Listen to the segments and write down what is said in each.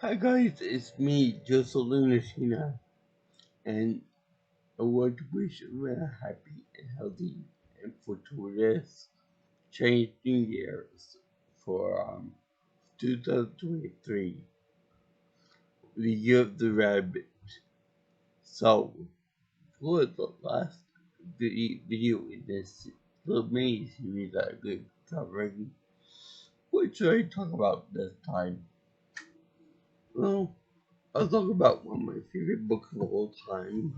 Hi guys, it's me, Joseph Landriscina, and I want to wish everyone a happy and healthy and fortuitous Chinese New Year's for 2023, the year of the rabbit. So, for the last video in this little mini series that I've been covering, what should I talk about this time? Well, I'll talk about one of my favorite books of all time,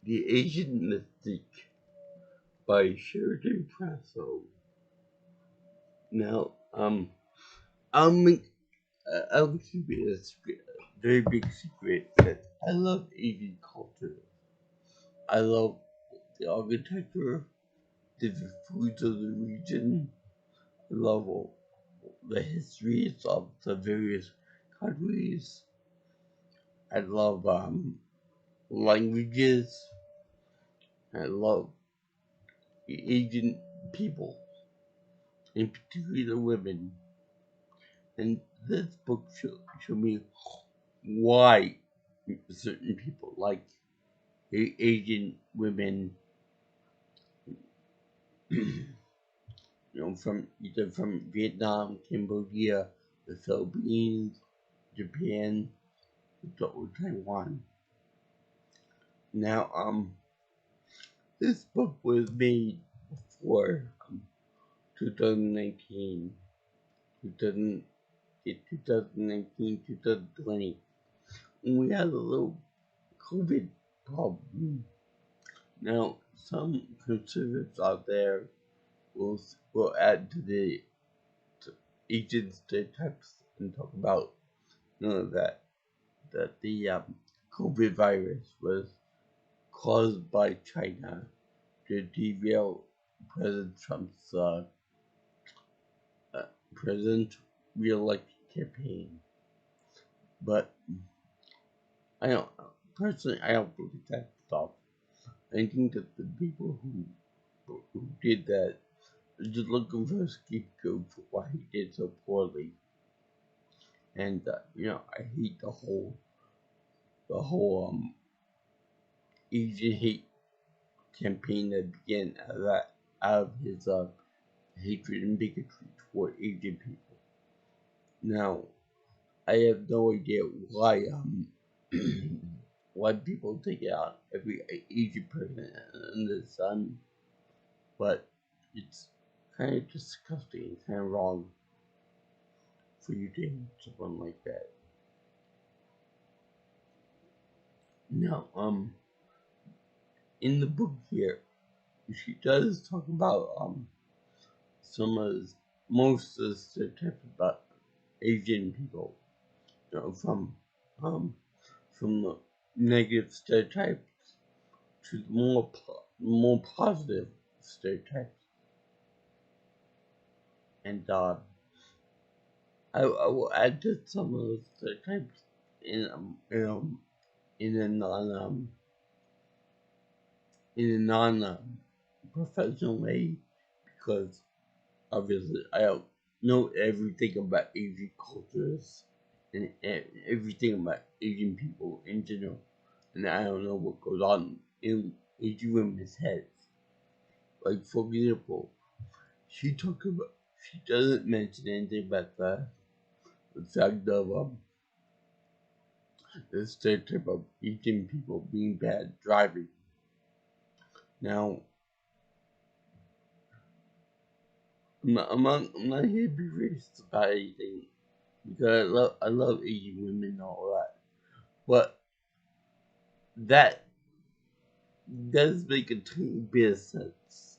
The Asian Mystique by Sheridan Prasso. Now, I'll make, I'll keep it a very big secret that I love Asian culture. I love the architecture, the foods of the region. I love all the histories of the various countries. I love languages. I love the Asian people, in particular the women. And this book showed me why certain people like Asian women, from either from Vietnam, Cambodia, the Philippines, Japan, or Taiwan. Now, this book was made before 2019, 2000, 2019, 2020, when we had a little COVID problem. Now, some conservatives out there will add to the Asian stereotypes and talk about that the COVID virus was caused by China to derail President Trump's president re-election campaign. But I don't personally. I don't believe that stuff. I think that the people who did that are just looking for a scapegoat for why he did so poorly. And I hate the whole Asian hate campaign that began out of his hatred and bigotry toward Asian people. Now, I have no idea why why people take it out every Asian person under the sun, but it's kind of disgusting and kind of wrong for you to hate someone like that. Now, in the book here, she does talk about some of most of the stereotypes about Asian people, um from the negative stereotypes to the more positive stereotypes, and I will add to some of those stereotypes in in a non professional way, because obviously I don't know everything about Asian cultures and everything about Asian people in general, and I don't know what goes on in Asian women's heads. Like, for example, she doesn't mention anything about the fact of the stereotype of Asian people being bad driving. Now, I'm not here to be racist about anything, because I love Asian women and all that, but that does make a tiny bit of sense,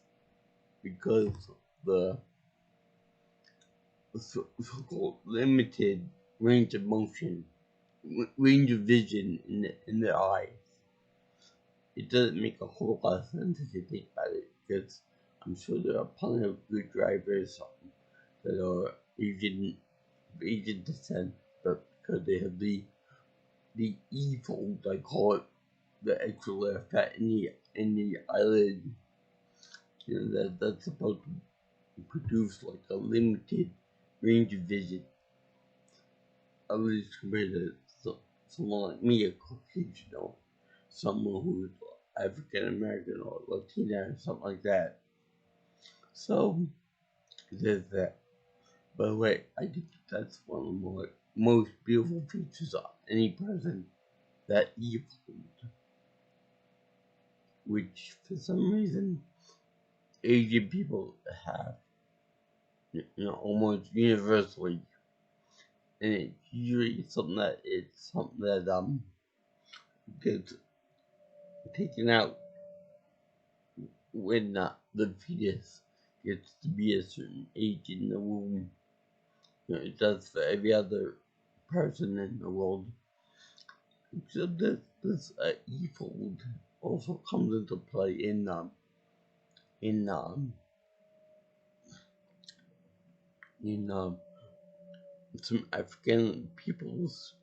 because the so-called limited range of motion, range of vision in their eyes. It doesn't make a whole lot of sense if you think about it, because I'm sure there are plenty of good drivers that are Asian descent, but because they have the e-fold, I call it, the extra layer of fat in the eyelid, that's supposed to produce like a limited range of vision, at least compared to someone like me, a Caucasian, or someone who's African American or Latina or something like that. So there's that. By the way, I think that's one of the most beautiful features of any person, that evil, which for some reason Asian people have, almost universally, and it's usually something that gets taken out when the fetus gets to be a certain age in the womb. It does for every other person in the world. Except that this evil also comes into play in some African peoples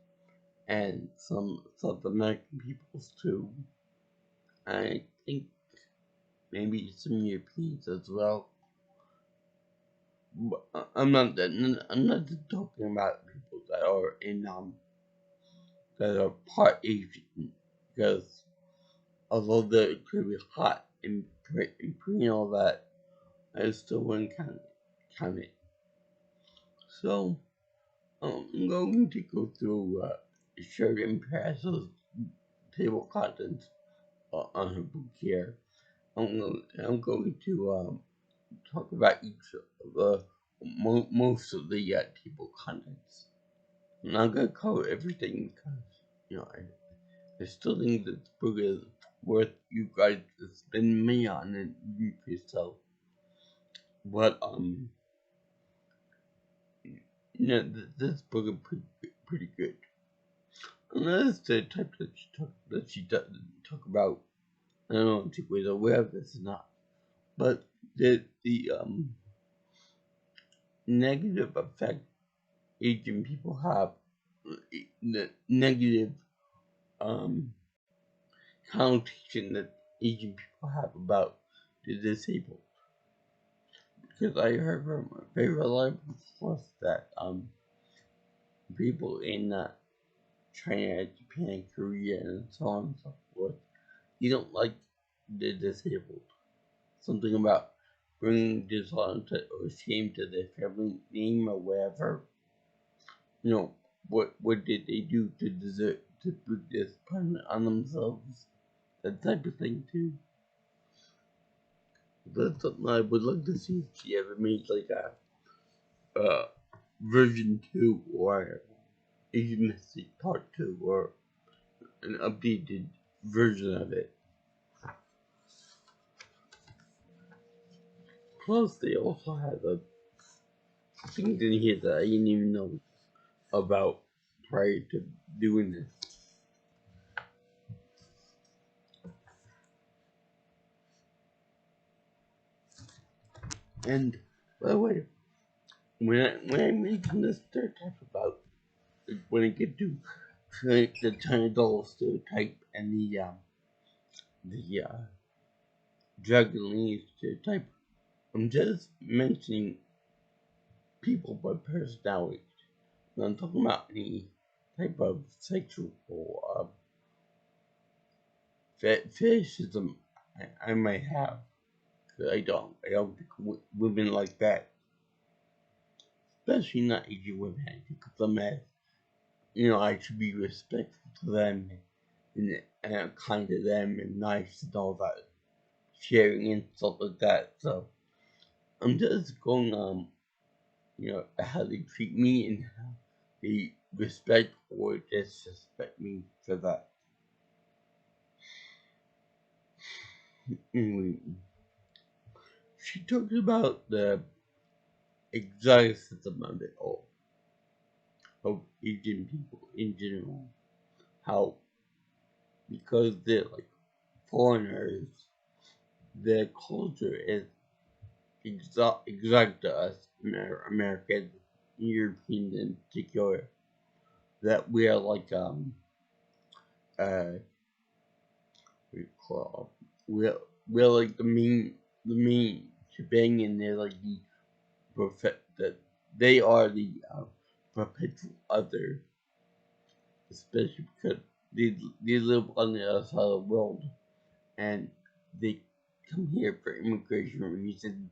and some South American peoples too. I think maybe some Europeans as well. But I'm not just talking about people that are that are part Asian, because although they could be hot and pretty and all that, I still wouldn't count it. So I'm going to go through Sheridan Passo's table contents on her book here. I'm going to talk about each of the most of the table contents. I'm not gonna cover everything because I still think that the book is worth you guys to spend money on and read for yourself. But this book is pretty good. Another stereotype that she doesn't talk about. I don't know if we're aware of this or not, but the negative effect Asian people have, the negative connotation that Asian people have about the disabled. Because I heard from a very reliable source that people in China, Japan, Korea, and so on and so forth, you don't like the disabled. Something about bringing dishonor or shame to their family name or whatever. What did they do to deserve to put this punishment on themselves? That type of thing too. That's something I would like to see if she ever made like a version 2 or a Mystique part 2 or an updated version of it. Plus, they also have things in here that I didn't even know about prior to doing this. And by the way, when I mentioned this stereotype about when I get to the China doll stereotype and the dragon lineage stereotype, I'm just mentioning people by personality. I'm talking about any type of sexual fetishism I might have. I don't think women like that, especially not Asian women. I think of them as, I should be respectful to them and kind to them and nice and all that, sharing and stuff like that. So I'm just going how they treat me and how they respect or disrespect me for that. Anyway, she talks about the exoticism of it all, of Asian people in general. How, because they're like foreigners, their culture is exotic to us, Americans, Europeans in particular. That we are like we call we're like the main shebang, and they're like the they are the perpetual other, especially because they live on the other side of the world and they come here for immigration reasons,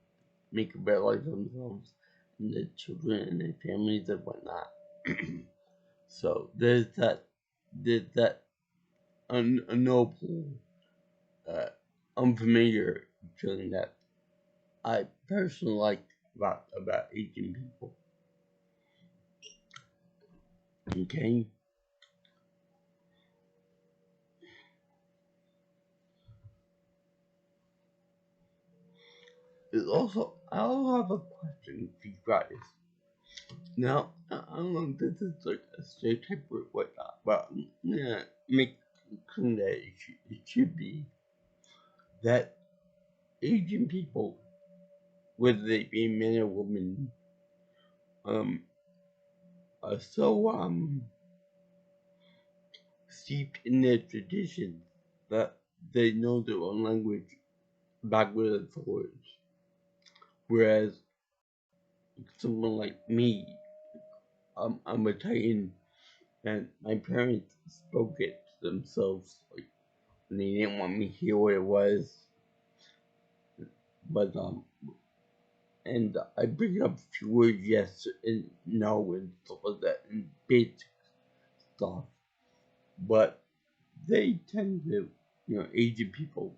make a better life for themselves and their children and their families and whatnot. So there's that unknowable, uh, unfamiliar feeling that I personally like about Asian people. Okay, I also have a question for you guys. Now I don't know if this is like a stereotype or whatnot, but I'm gonna make claim that it should be that Asian people, whether they be men or women, um, are so steeped in their traditions that they know their own language backwards and forwards. Whereas someone like me, I'm Italian, and my parents spoke it to themselves, like when they didn't want me to hear what it was. But and I bring up a few words yes and no and stuff like that and basic stuff. But they tend to, Asian people,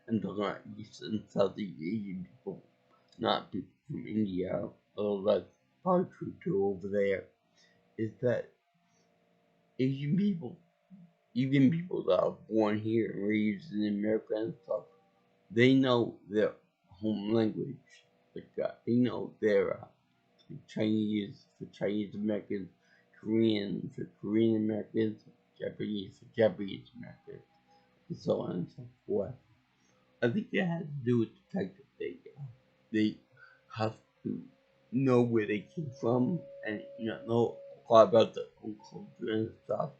I'm talking about East and Southeast Asian people, not people from India, although that's probably true too over there, is that Asian people, even people that are born here and raised in America and stuff, they know their home language. Like they know their Chinese for Chinese Americans, Korean for Korean Americans, Japanese for Japanese Americans, and so on and so forth. I think it has to do with the fact that they have to know where they came from and know a lot about their own culture and stuff.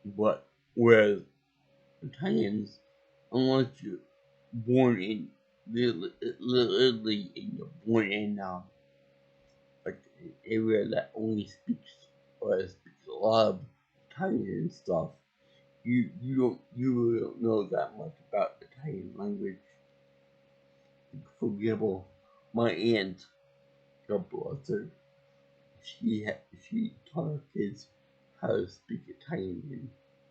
But whereas Italians, unless you're born in literally you're born in like an area that only speaks or speaks a lot of Italian and stuff, you really don't know that much about Italian language. For example, my aunt, God bless her, she taught her kids how to speak Italian and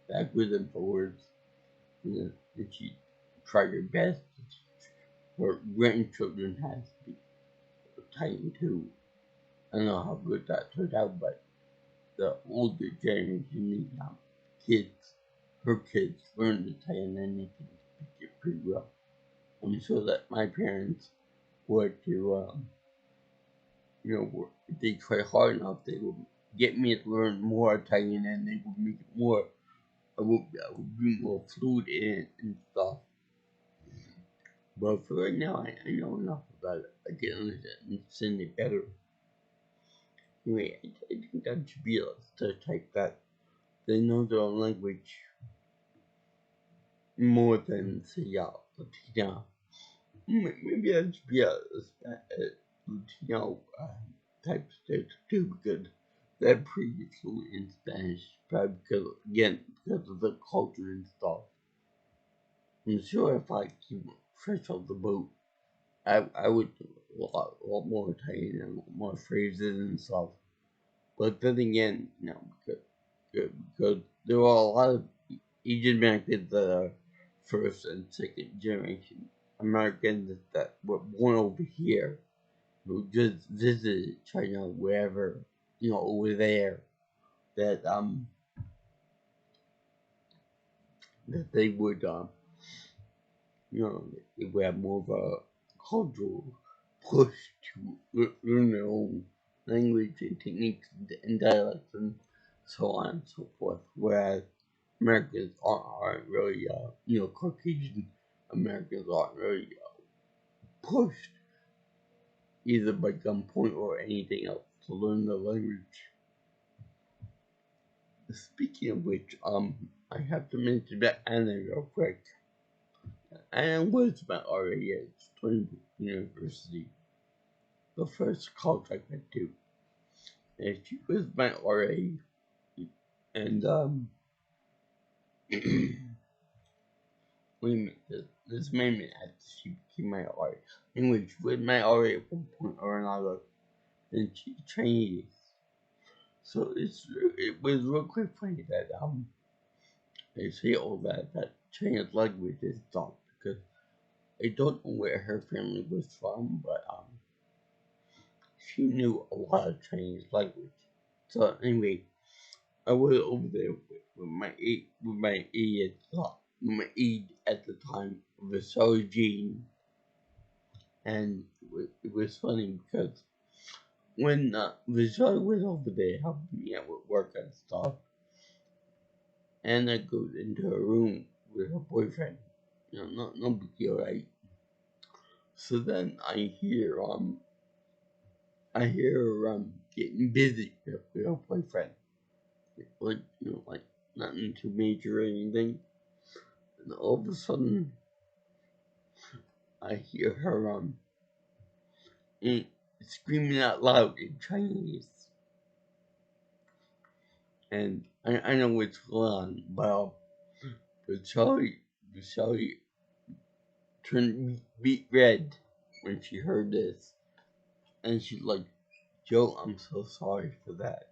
backwards and forwards, and she tried her best to teach her grandchildren how to speak Italian too. I don't know how good that turned out, but the older generation, kids, her kids learned Italian and they can speak it pretty well. I'm sure that my parents were to, if they try hard enough, they would get me to learn more Italian and they would make it more, I would be more fluent in it and stuff. But for right now, I know enough about it. I can understand it better. Anyway, I think that should be a stereotype that they know their own language more than, say, Latina. Maybe that should be a Latino type stereotype too, because they're pretty fluent in Spanish, probably because of the culture and stuff. I'm sure if I came fresh off the boat, I would do a lot more Italian and a lot more phrases and stuff. But then again, because there are a lot of Asian Americans that are first and second generation Americans that were born over here who just visited China wherever, over there, that that they would they would have more of a cultural push to learn their own language and techniques and dialects and so on and so forth. Whereas Americans aren't really, Caucasian Americans aren't really pushed either by gunpoint or anything else to learn the language. Speaking of which, I have to mention that Anna real quick. Anna was about already at Stony University. the first college I went to, and she was my RA, and wait a minute, this made me ask she became my RA. Anyway, she was my RA at one point or another, and she Chinese. So it was real quick funny that they say all that Chinese language is dumb, because I don't know where her family was from, but she knew a lot of Chinese language. So anyway, I was over there with my aide at the time, Vasari Jean, and it was funny because when Vasari was over there helping me out with work and stuff, Anna goes into her room with her boyfriend. No big deal, right? So then I hear her getting busy with her boyfriend, like nothing too major or anything. And all of a sudden, I hear her screaming out loud in Chinese, and I know what's going on, but Charlie turned beet red when she heard this, and she's like, "Joe, I'm so sorry for that."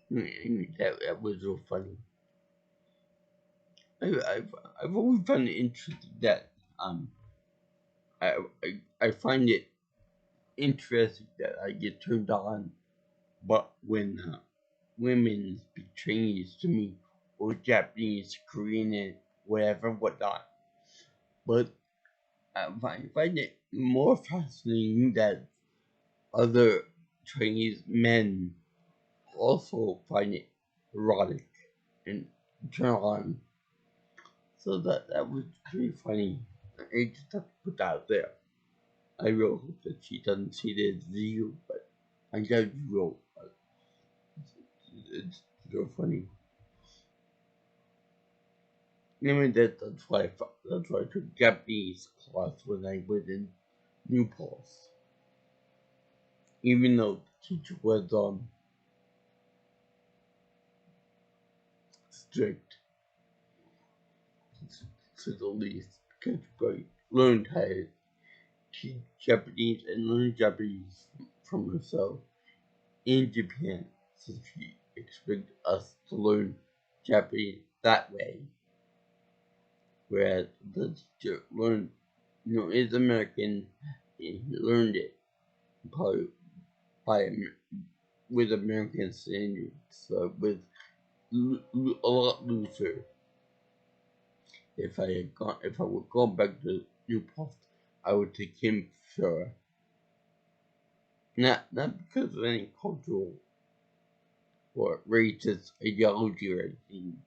That was real funny. I've always found it interesting that I, I find it interesting that I get turned on, but when women speak Chinese to me, or Japanese, Korean, and whatnot. But I find it more fascinating that other Chinese men also find it erotic and turn on. So that was pretty funny. I just have to put that out there. I really hope that she doesn't see this video, but I doubt you will. But it's real funny. Anyway, that's why I took Japanese class when I was in New Paltz. Even though the teacher was strict, to the least, because I learned how to teach Japanese and learn Japanese from herself in Japan, so she expected us to learn Japanese that way. Whereas the teacher learned, is American, and he learned it probably with American standards, so with a lot looser. If I would go back to Newport, I would take him for sure. Not because of any cultural or racist ideology or anything,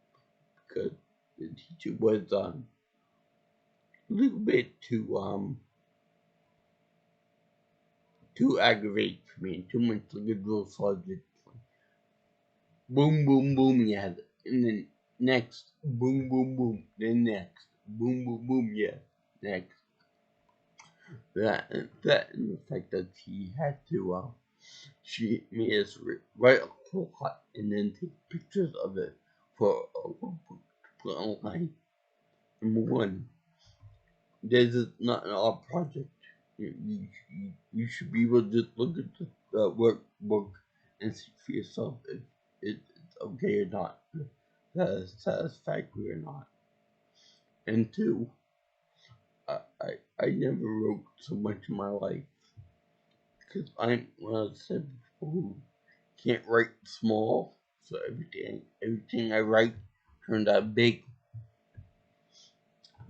because the teacher was a little bit too aggravating for me, and too much like a drill sergeant. Boom, boom, boom, yeah, and then next, boom, boom, boom, then next, boom, boom, boom, yeah, next. That and the fact that he had to shoot me us write a whole lot and then take pictures of it for a workbook to put online. Number one, this is not an art project. You should be able to just look at the workbook and see for yourself if it's okay or not, that is satisfactory or not. And two, I never wrote so much in my life, because I'm one of the people who can't write small, so everything I write turned out big.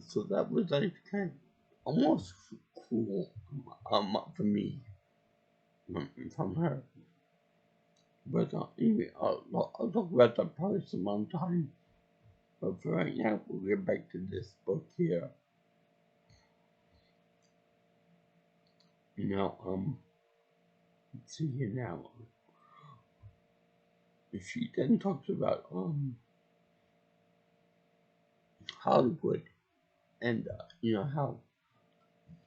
So that was like kind of almost cool for me from her. But anyway, I'll talk about that probably some other time. But for right now, we'll get back to this book here. Let's see here now. She then talks about Hollywood and how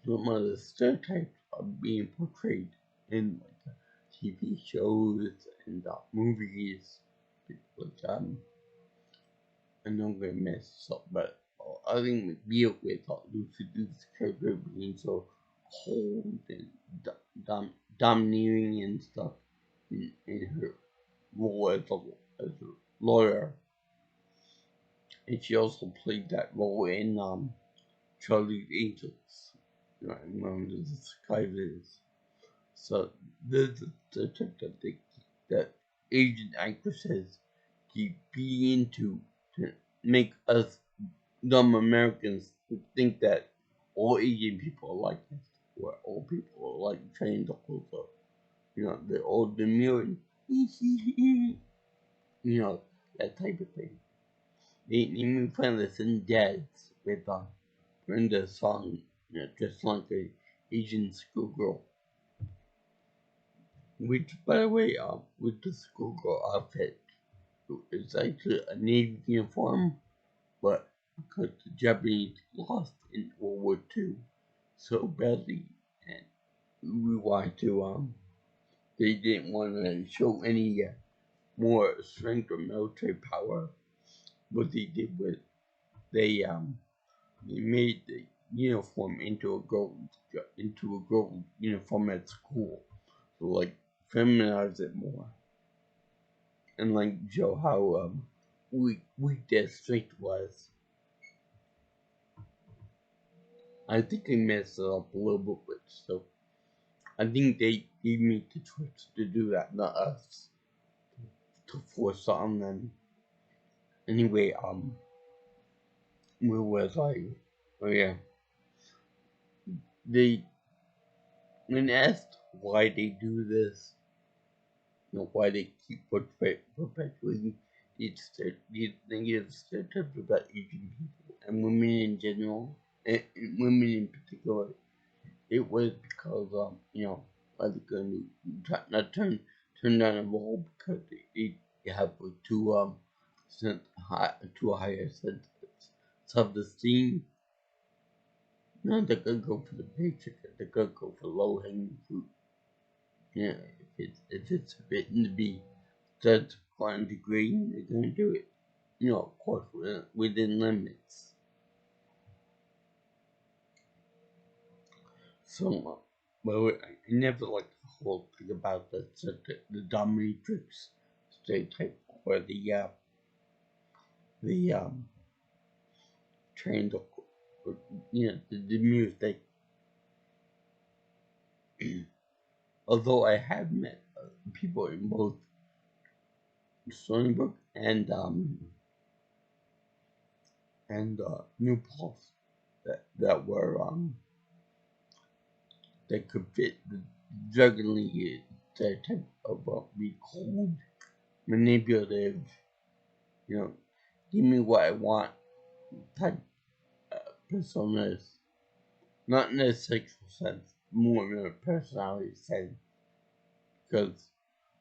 some of the stereotypes being portrayed in like TV shows and movies. Like I'm not gonna mess this up, but I think the deal with Lucy's character being so cold and domineering and stuff in her role as a lawyer, and she also played that role in Charlie's Angels. You know, one of the disguises. So this is the type of thing that Asian actresses keep being into to make us dumb Americans think that all Asian people are like this, or all people are like triangles, or you know, they're all demure, you know, that type of thing. They even find this in jazz with Brenda's song, you know, just like a Asian schoolgirl. Which, by the way, with the schoolgirl outfit, it's actually a Navy uniform, but because the Japanese lost in World War II so badly, and we wanted to, they didn't want to show any more strength or military power. What they did was they made the uniform into a girl uniform at school, so like feminize it more, and like show how weak their strength was. I think they messed it up a little bit, so I think they made the choice to do that, not us, to force it on them. Anyway, where was I? Oh yeah, they when asked why they do this, you know, why they keep perpetuating these negative stereotypes about Asian people and women in general, and women in particular. It was because you know, I was going to not turn down a role because they have too high a sense of self-esteem. No, they're gonna go for the paycheck. They're gonna go for low hanging fruit. Yeah, if it's written to be such climb degree, they're gonna do it. You know, of course, within limits. So, well, I never liked the whole thing about the dominatrix stereotype or the trained, you know, the music. Although I have met people in both Stony Brook and New Paltz that were that could fit the juggling stereotype of be cold, manipulative, you know, give me what I want type personas. Not in a sexual sense, more in a personality sense. Because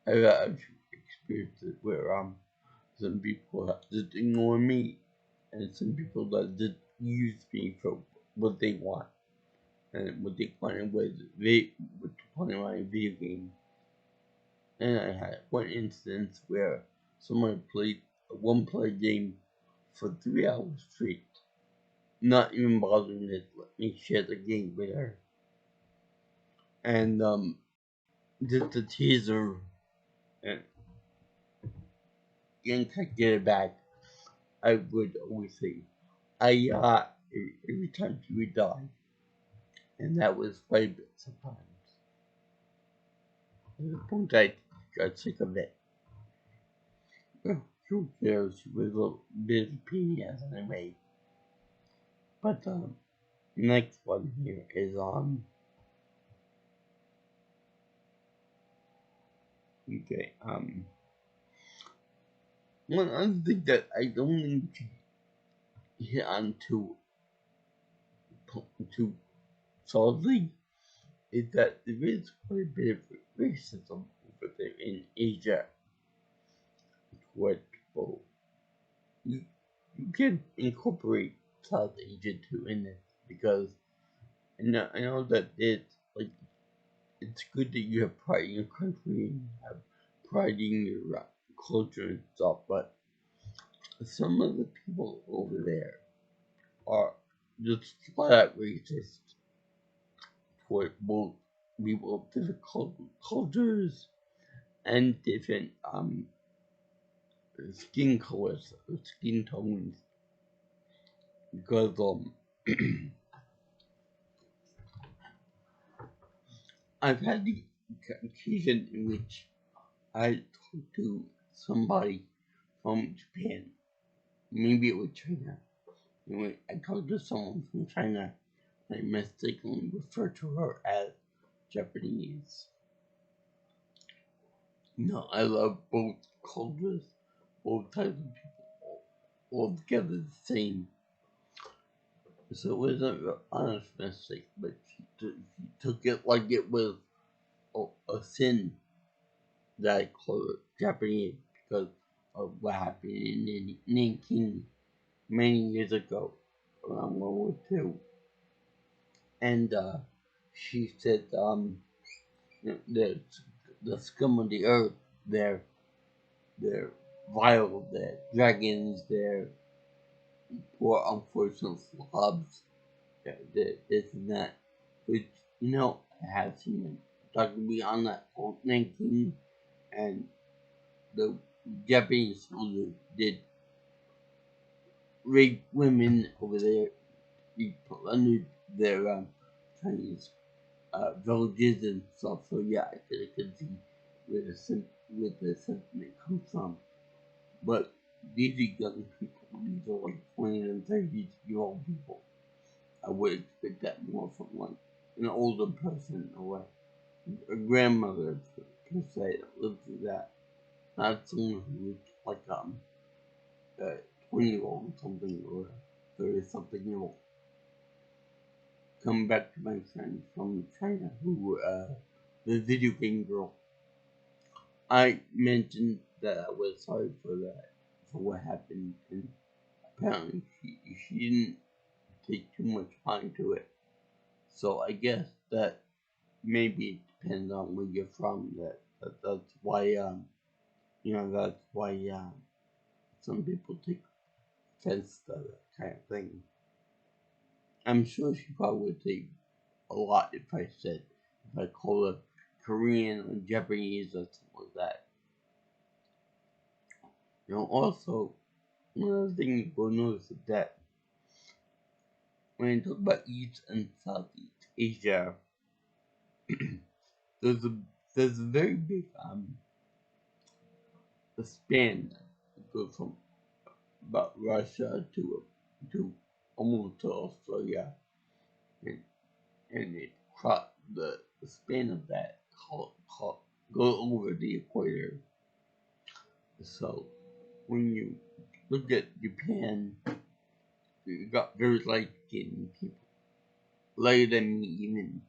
I've actually experienced it where some people just ignore me, and some people that just use me for what they want, and what they wanted was with playing my video game. And I had one instance where someone played a one-player game for 3 hours straight, not even bothering to let me share the game with her. And just a teaser, and can't get it back. I would always say, I every time she would die, and that was quite a bit sometimes. To the point I got sick of it. Well, who cares? She was a bit of a penis anyway. But next one here is okay, one other thing that I don't think to hit on too solidly is that there is quite a bit of racism over there in Asia toward people. You, you can incorporate South Asia too in this because I know that it's like good that you have pride in your country and you have pride in your culture and stuff, but some of the people over there are just flat racist toward both people of different cultures and different skin colors or skin tones, because I've had the occasion in which I talked to somebody from Japan, maybe it was China. Anyway, I talked to someone from China, and I mistakenly referred to her as Japanese. No, I love both cultures, both types of people, all together the same. So it was an honest mistake, but she took it like it was a sin that I called her Japanese because of what happened in Nanking many years ago around World War II. And she said, the scum of the earth, they're vile, they're dragons, they're poor unfortunate slobs, this and that. Which, I have seen documentary on that whole 19, and the Japanese soldiers did rape women over there. We plundered their Chinese villages and stuff. So yeah, I could see where the sentiment comes from. But these are young people. These are like 20 and 30-year-old people. I would expect that more from like an older person or a grandmother per se that lived through that. Not someone who was like a 20-year-old or something or 30-something-year-old. Come back to my friend from China who the video game girl. I mentioned that I was sorry for what happened, and apparently she didn't take too much mind to it. So I guess that maybe it depends on where you're from. That's why that's why some people take offense to that kind of thing. I'm sure she probably would take a lot if I called her Korean or Japanese or something like that. Also, one other thing you will notice is that when I talk about East and Southeast Asia, there's a very big span that goes from about Russia to almost to Australia, and it cross the span of that go over the equator. So when you look at Japan, you got very light skinned people, lighter than me even.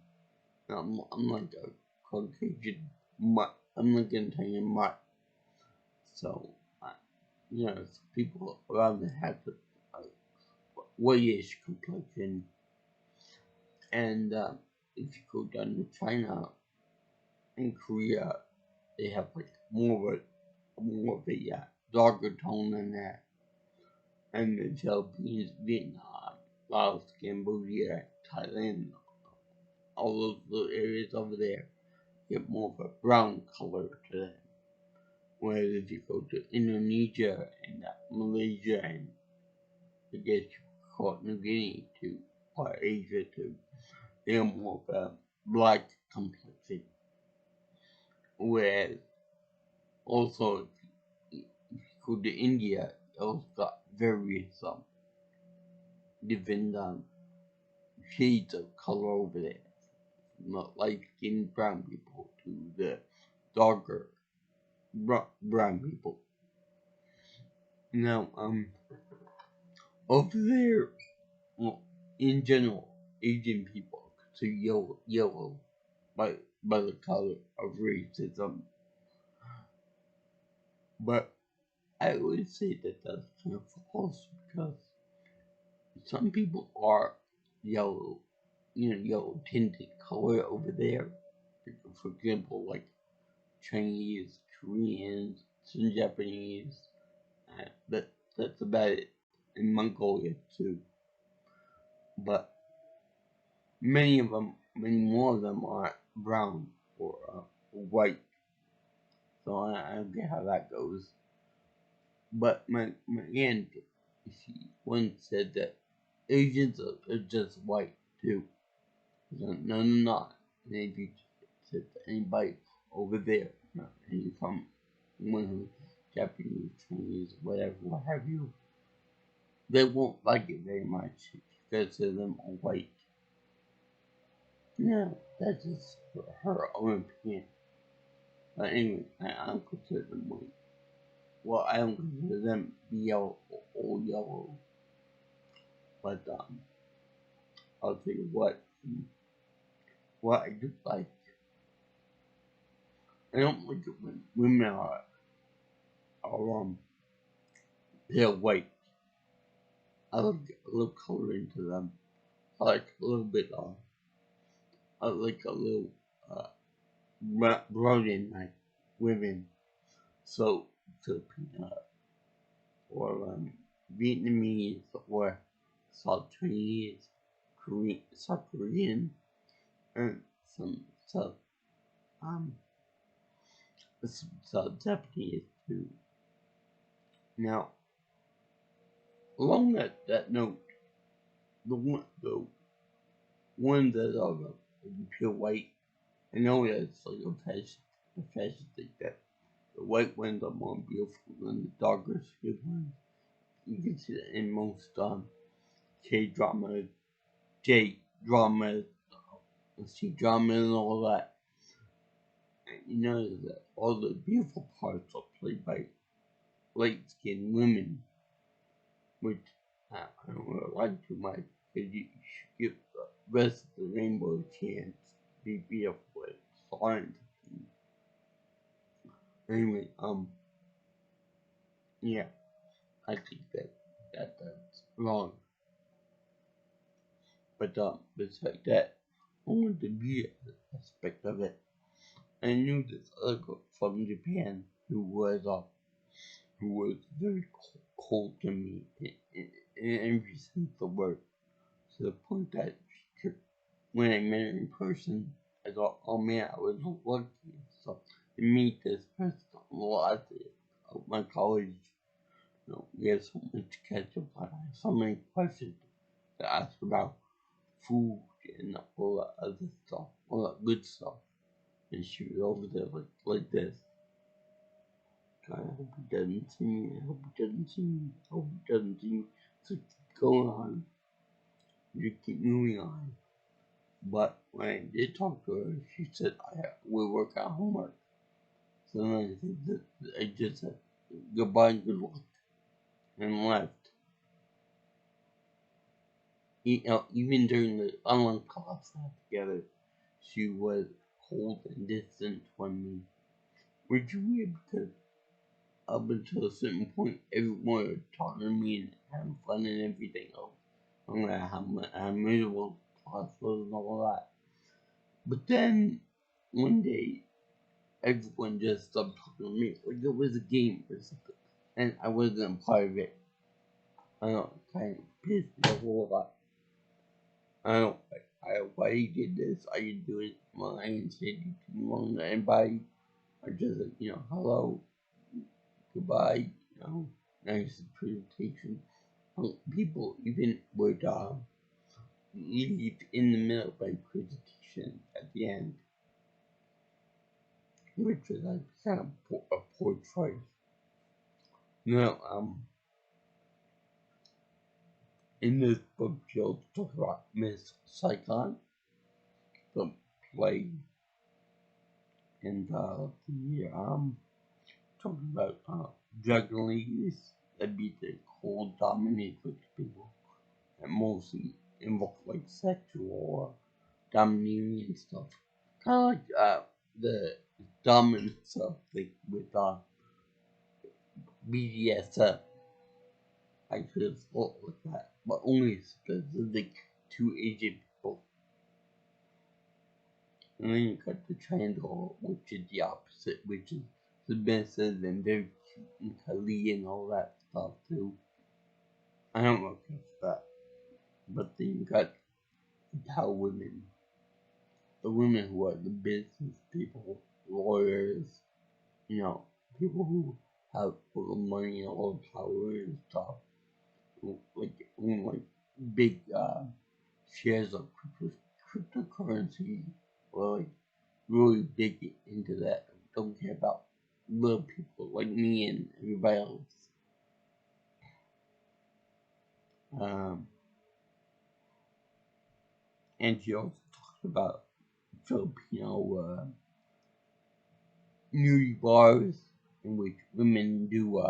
I'm like a Caucasian mutt. I'm like an Italian mutt. So, people around the have a whitish complexion. And if you go down to China and Korea, they have like more of a darker tone than that. And the Philippines, Vietnam, Laos, Cambodia, Thailand, all those little areas over there get more of a brown color to them. Whereas if you go to Indonesia and Malaysia and I guess you call it New Guinea to or Asia too, they have more of a black complexion. Whereas also if you go to India, it also got various different shades of color over there. Not light skinned brown people to the darker brown people. Now, over there, well, in general, Asian people are considered yellow by the color of racism. But I would say that that's kind of false because some people are yellow, yellow tinted color over there. for example, like Chinese, Koreans, some Japanese. That's about it. In Mongolia too. But many more of them are brown or white. So I don't get how that goes. But my aunt, she once said that Asians are just white too. No, they're not. And if you said to anybody over there, any from one who's Japanese, Chinese, whatever, what have you, they won't like it very much because of them are white. No, that's just her own opinion. But anyway, I don't consider them white. Well, I don't consider them yellow or yellow. But I'll tell you what I do like. I don't like it when women are pale white. I like a little color into them. I like a little bit I like a little brown in my women. So Filipino or Vietnamese or South Chinese, South Korean, and some South Japanese too. Now, along that note, the ones that are pure white, I know that's like a fashion thing that the white ones are more beautiful than the darker skinned ones. You can see that in most K-dramas, J-dramas, C-dramas, and all that. And you know that all the beautiful parts are played by light-skinned women, which I don't really like too much, because you should give the rest of the rainbow a chance to be beautiful. It's hard. Anyway, yeah, I think that's wrong. But besides that, only the beauty aspect of it. I knew this other girl from Japan who was very cold to me in every sense of the word, to the point that when I met her in person, I thought, oh man, I was lucky. So to meet this person last day of my college, we had so much to catch up on. I had so many questions to ask about food and all that other stuff, all that good stuff. And she was over there like this. God, I hope he doesn't see me. I hope he doesn't see me. I hope he doesn't see me. So keep going on. You keep moving on. But when I did talk to her, she said we work out homework. So then I just said goodbye and good luck and left. Even during the online class together, she was cold and distant from me. Which is weird because up until a certain point, everyone was talking to me and having fun and everything else. I'm gonna have how miserable class was and all that. But then one day, everyone just stopped talking to me like it was a game or something, and I wasn't a part of it. I know, kind of pissed me off a lot. I don't why you did this, I didn't do it. Well, I didn't say anything wrong to anybody. I just hello, goodbye, nice presentation. People even would leave in the middle of my presentation at the end, which was like kind of a poor choice. In this book, she'll talk about Miss Saigon, the play, and talking about dragon ladies that beat the cold dominatrix people that mostly involve like sexual or domineering and stuff. Kind of like the dominant stuff like with BDSM. I could have thought with that, but only specific to Asian people. And then you got the triangle, which is the opposite, which is submissive and very cute and cuddly and all that stuff too. I don't know if it's that. But then you got the power women. The women who are the business people, lawyers, you know, people who have all the money and all the power and stuff. Like own like big shares of cryptocurrency, or like really big into that. Don't care about little people like me and everybody else. Um, and she also talked about Filipino nudie bars in which women do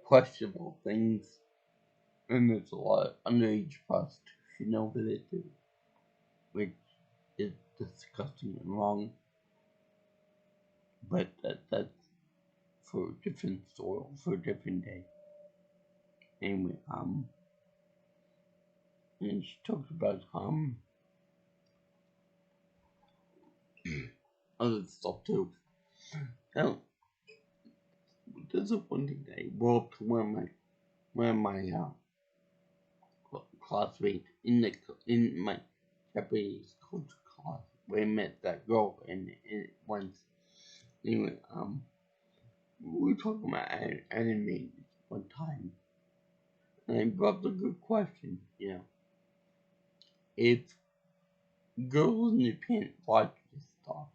questionable things, and there's a lot of underage prostitution over there too, which is disgusting and wrong. But that's for a different story, for a different day. Anyway, and she talked about other stuff too. Now, there's a one thing that I brought up to one of my classmates in my Japanese culture class, where I met that girl and once. Anyway, we were talking about anime one time, and I brought up a good question. You know, if girls in Japan watch this stuff,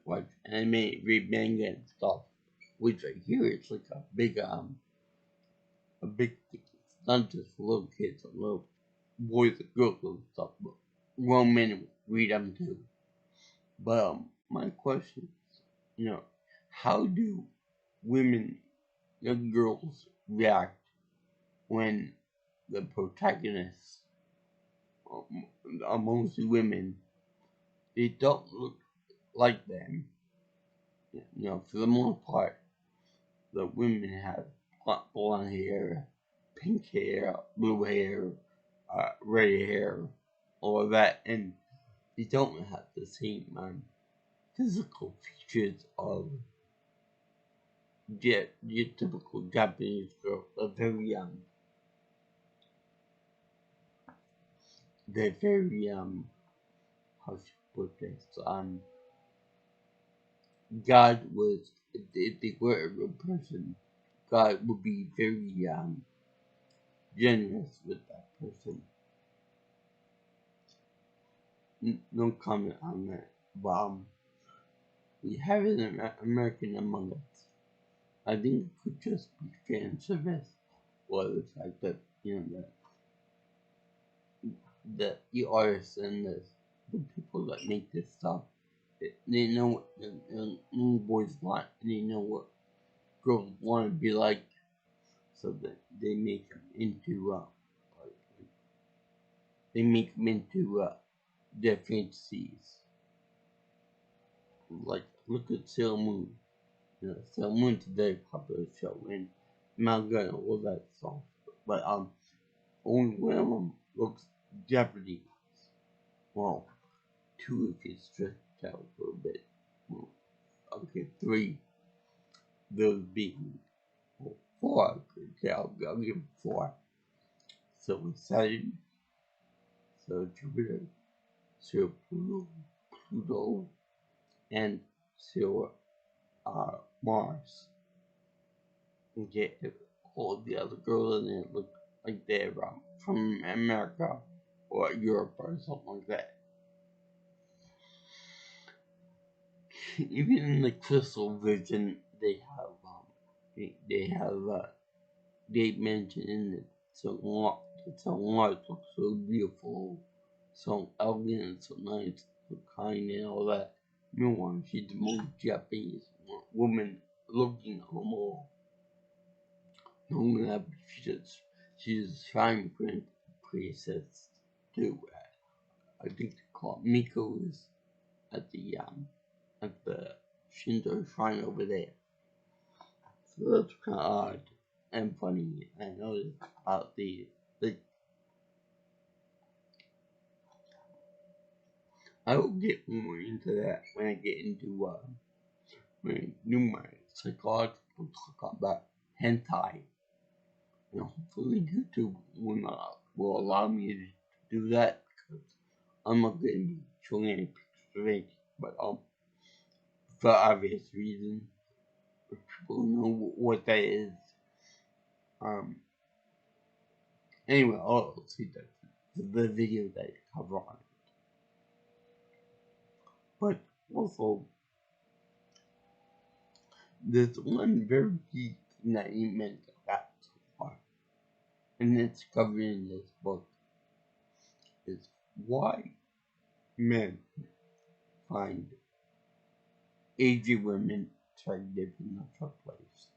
watch anime, read manga and stuff, which I hear it's like a big thing. It's not just little kids or little boys and girls and stuff, but grown men read them too. But my question is, you know, how do women, young girls, react when the protagonists are mostly women? They don't look like them. You know, for the most part, the women have blonde hair, pink hair, blue hair, red hair, all of that, and they don't have the same physical features of the typical Japanese girl. They're very how should I put this? God was, if they were a real person, God would be very generous with that person. No comment on that. But we have an American Among Us. I think it could just be fan service, or the fact that that the artists and the people that make this stuff, they know what the young boys want, and they know what girls want to be like, so that they make them into their fantasies. Like, look at Sailor Moon. You know, Sailor Moon's a very popular show and manga and all that stuff. But only one of them looks Japanese. Well, two if you stretch it out a little bit. Well, okay, three. Those being four. Okay, I'll give four. So Saturn, so Jupiter, so Pluto, and so Mars. Okay, all the other girls in it look like they're from America or Europe or something like that. Even in the crystal vision, they mention in it so Mars looks so beautiful, so elegant, so nice, so kind, and all that. Meanwhile, she's the most Japanese woman looking almost. No, she's a shrine princess too. I think they call it Miko's at the Shinto shrine over there. So that's kind of odd and funny. I noticed about the I will get more into that when I get into when I do my psychological talk about hentai. And hopefully YouTube will allow me to do that because I'm not going to be showing any pictures of it. But for obvious reasons, if people know what that is. Anyway, I'll see the video that I cover on it. But also, there's one very key thing that you mentioned about so far, and it's covered in this book, is why men find Asian women attractive in the first place.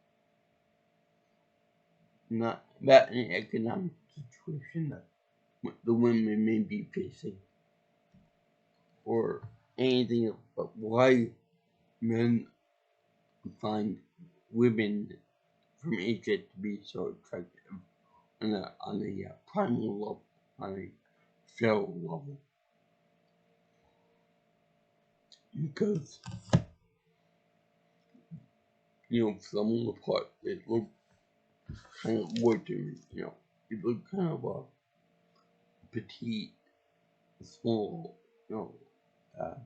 Not about an economic situation that the women may be facing, or anything else, but why men find women from Asia to be so attractive on a primal level, on a feral level. Because, for the most part, they look kind of wooden, they look kind of petite, small, uh,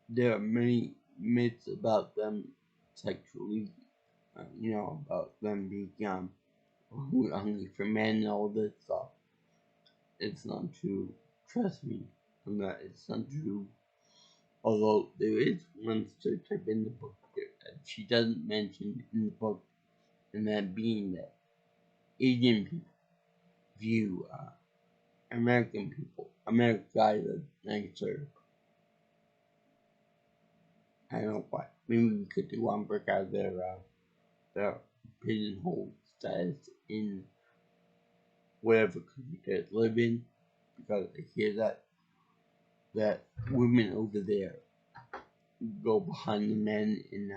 there are many myths about them sexually, about them being hungry for men and all this stuff. It's not true. Trust me on that. It's not true. Although there is one stereotype in the book that she doesn't mention in the book, and that being that Asian people view American guys as nicer. I don't know why. Maybe we could do one break out their pigeonhole status in whatever country they live in, because I hear that women over there go behind the men in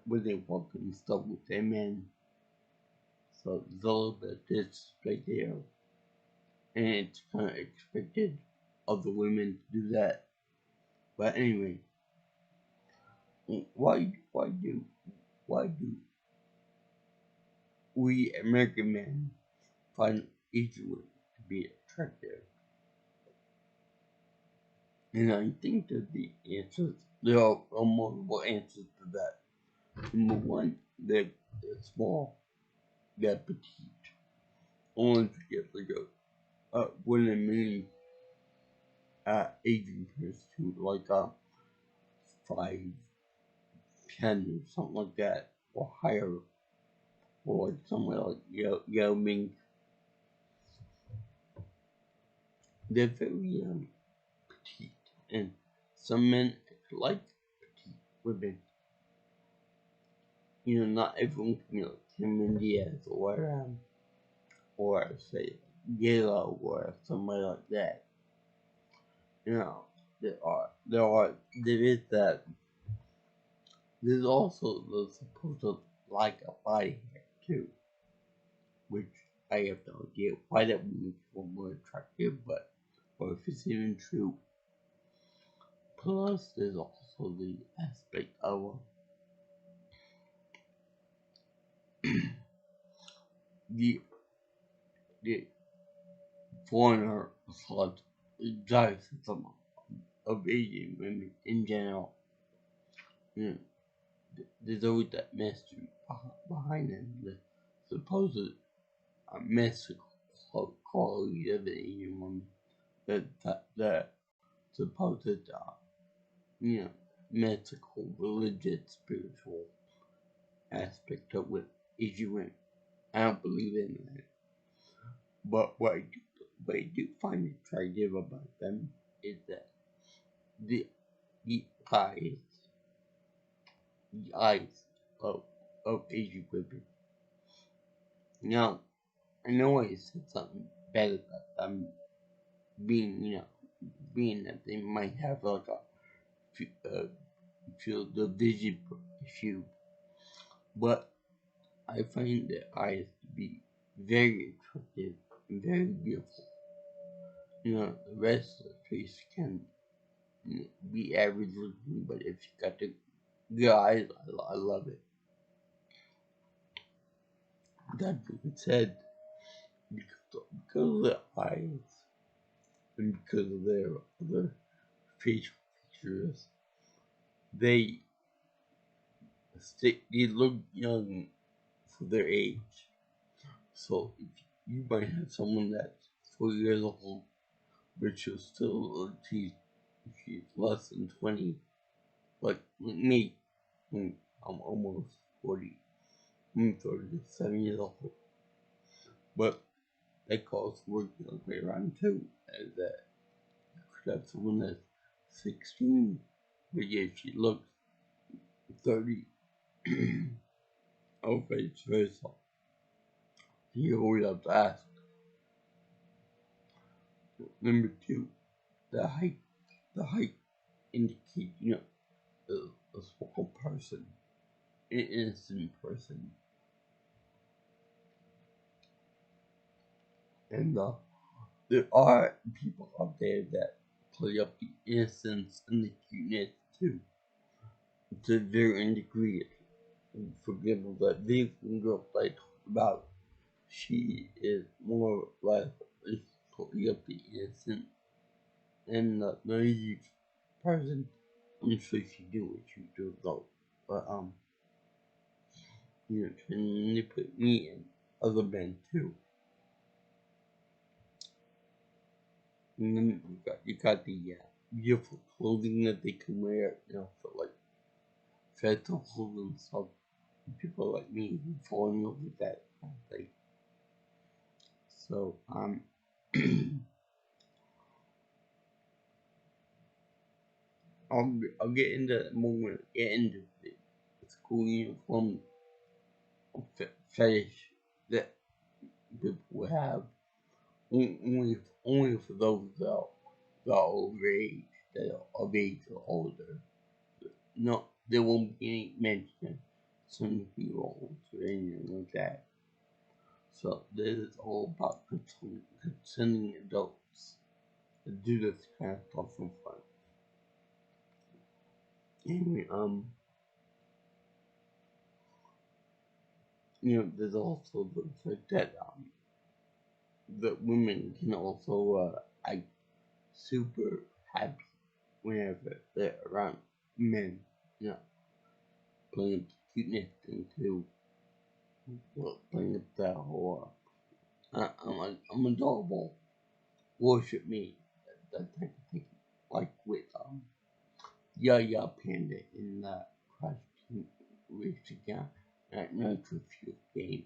when they work and stuff with their men. So there's a little bit of disrespect there, and it's kind of expected of the women to do that. But anyway, why do we American men find Asian women to be attractive? And I think that there are multiple answers to that. Number one, they're small, they're petite. Only to get like one in a million Asian person who like 5'10" or something like that, or higher, or like somewhere like Yao Ming. They're very petite, and some men like petite women. Not everyone can Cameron Diaz or say Galo or somebody like that. There is that. There's also the supposed like a body hair too, which I have no idea why that would make people more attractive, or if it's even true. Plus, there's also the aspect of the foreigner slut exoticism of Asian women in general. There's always that mystery behind them, the supposed mystical quality of the Asian woman, the supposed mystical, religious, spiritual aspect of what Asian women. I don't believe in that. But what I do find attractive about them is that the the eyes the eyes of Asian women. Now, I know I said something bad about them being that they might have like a field of vision issue, but I find their eyes to be very attractive and very beautiful. The rest of the face can be average looking, but if you got the good eyes, I love it. That being said, because of their eyes and because of their other facial features, they they look young for their age. So if you might have someone that's 4 years old, but she's less than 20, like me, I'm almost 40. I'm 37 years old, but that calls work the other way around too, as that you could have someone that's 16, but yet she looks 30, or vice versa. You always have to ask. Number two, the height. The height indicates, a small person, an innocent person, and there are people out there that play up the innocence and the cuteness too, to varying degrees. For example, that vegan girl that I talked about, she is more or less play up the innocent and the naive person. I'm sure she do what you do though, but trying to manipulate me and other men too. And then you got the beautiful clothing that they can wear, for like festivals and stuff. People like me who fall in love with that kind of thing. So I'll get into that moment. Get into the school uniform fetish that people have. Only for those that are over age, that are of age or older. No, there won't be any mention of 17-year-olds or anything like that. So this is all about consenting adults to do this kind of stuff for fun. Anyway, there's also the fact that that women can also act super happy whenever they're around men. You know, playing up the cuteness thing too. Playing up that whole I'm adorable, worship me, that type of thing. Like with Yaya Panda in the Crash Team Racing game at Nitro Fuel game.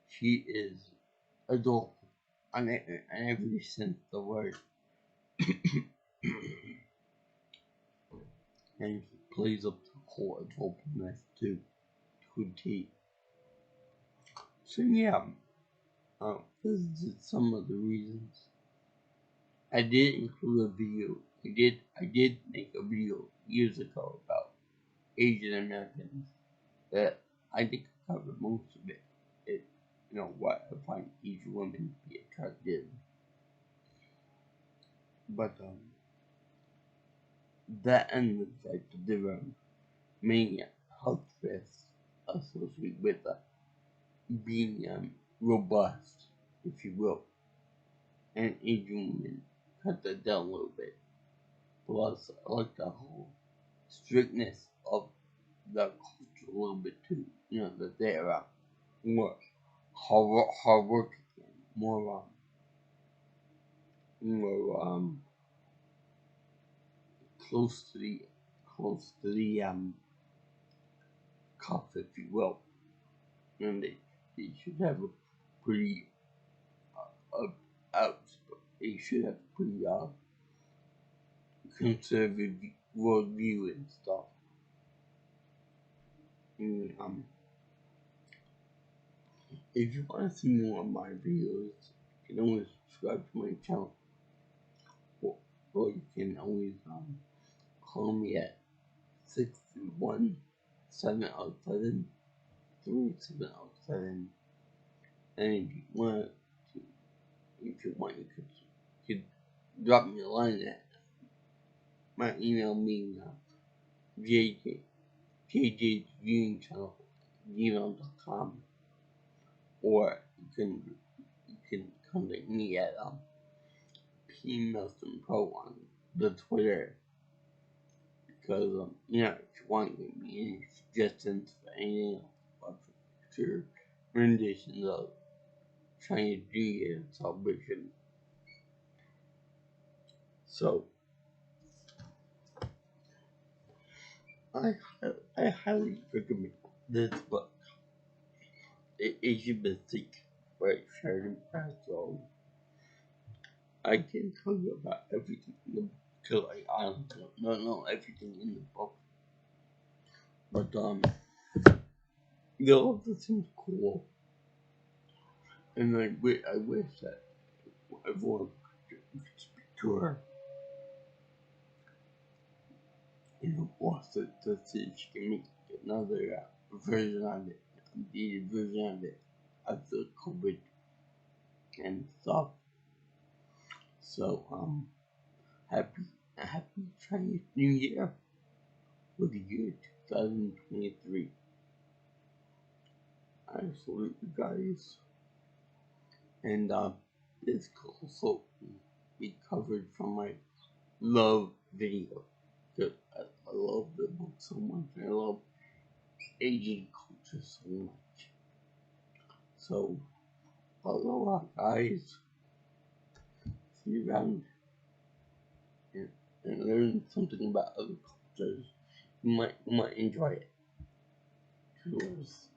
She is adorable in every sense of the word. And he plays up the whole adorableness too, to a T. So yeah, this is just some of the reasons. I did include a video. I did make a video years ago about Asian Americans that I think I covered most of it. What I find Asian women to be attractive. But that and the fact that there are many health risks associated with being robust, if you will, and Asian women cut that down a little bit. Plus, I like the whole strictness of the culture a little bit too. That they're more hard working, more close to the cuff, if you will, and they should have a pretty out. They should have a pretty conservative worldview and stuff. And, if you want to see more of my videos, you can always subscribe to my channel, or you can always call me at 61707 3707. And if you want, you could drop me a line at my email being jjviewingchannel@gmail.com, or you can contact me at PMelsonPro on the Twitter, because if you want to give me any suggestions for anything about future renditions of trying to do it celebration. So I highly recommend this book. It is a Mystique by Sharon Pascal. I can tell you about everything in the book, because I honestly don't know everything in the book. But the author seems cool, and I wish that everyone could speak to her, watch it to see if she can make another version of it, updated version of it, after COVID and stuff. So happy Chinese New Year for the year 2023. I salute you guys, and this could also be covered from my love video, because I love the book so much. I love Asian culture so much. So aloha, guys. See you around, and learn something about other cultures. You might enjoy it. Cheers.